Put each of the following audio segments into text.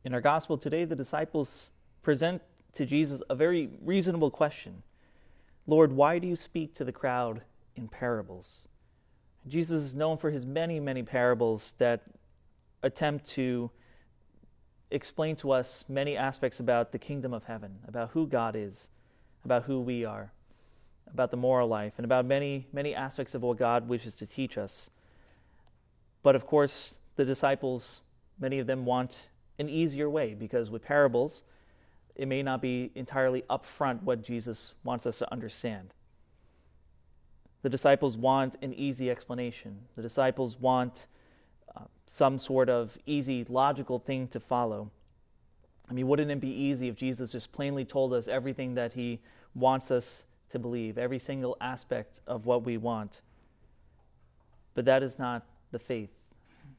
In our gospel today, the disciples present to Jesus a very reasonable question. Lord, why do you speak to the crowd in parables? Jesus is known for his many, many parables that attempt to explain to us many aspects about the kingdom of heaven, about who God is, about who we are, about the moral life, and about many, many aspects of what God wishes to teach us. But of course, the disciples, many of them want an easier way, because with parables, it may not be entirely upfront what Jesus wants us to understand. The disciples want an easy explanation. The disciples want some sort of easy, logical thing to follow. I mean, wouldn't it be easy if Jesus just plainly told us everything that he wants us to believe, every single aspect of what we want? But that is not the faith.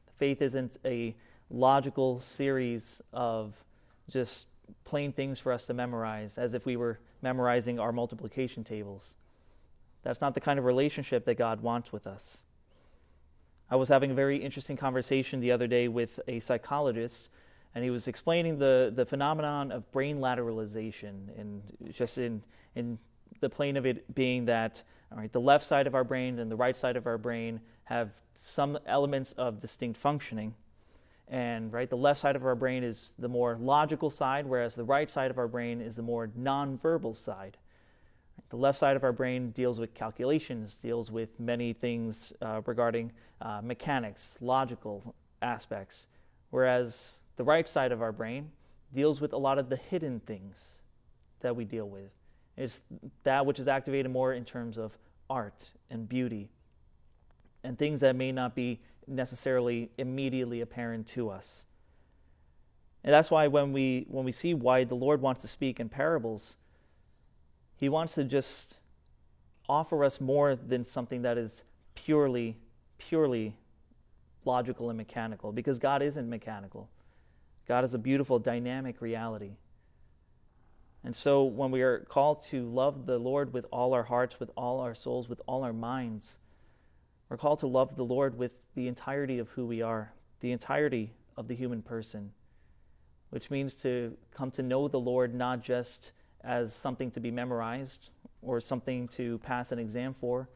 The faith isn't a logical series of just plain things for us to memorize, as if we were memorizing our multiplication tables. That's not the kind of relationship that God wants with us. I was having a very interesting conversation the other day with a psychologist, and he was explaining the phenomenon of brain lateralization, and just in the plane of it being that, all right, the left side of our brain and the right side of our brain have some elements of distinct functioning. And right, the left side of our brain is the more logical side, whereas the right side of our brain is the more nonverbal side. The left side of our brain deals with calculations, deals with many things regarding mechanics, logical aspects, whereas the right side of our brain deals with a lot of the hidden things that we deal with. It's that which is activated more in terms of art and beauty and things that may not be necessarily immediately apparent to us. And that's why when we see why the Lord wants to speak in parables, he wants to just offer us more than something that is purely logical and mechanical, because God isn't mechanical. God is a beautiful, dynamic reality. And so when we are called to love the Lord with all our hearts, with all our souls, with all our minds, we're called to love the Lord with the entirety of who we are, the entirety of the human person, which means to come to know the Lord not just as something to be memorized or something to pass an exam for,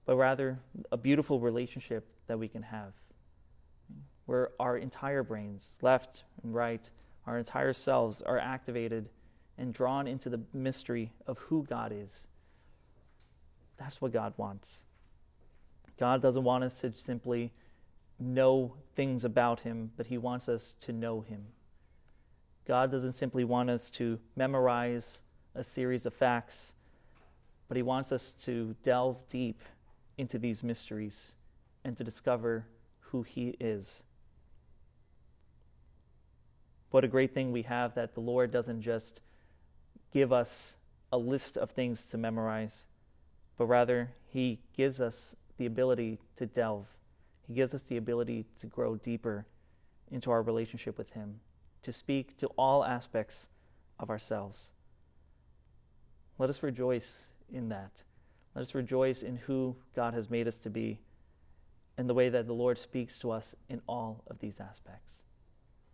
but rather a beautiful relationship that we can have, where our entire brains, left and right, our entire selves are activated and drawn into the mystery of who God is. That's what God wants. God doesn't want us to simply know things about him, but he wants us to know him. God doesn't simply want us to memorize a series of facts, but he wants us to delve deep into these mysteries and to discover who he is. What a great thing we have that the Lord doesn't just give us a list of things to memorize, but rather he gives us the ability to delve. He gives us the ability to grow deeper into our relationship with him, to speak to all aspects of ourselves. Let us rejoice in that. Let us rejoice in who God has made us to be and the way that the Lord speaks to us in all of these aspects.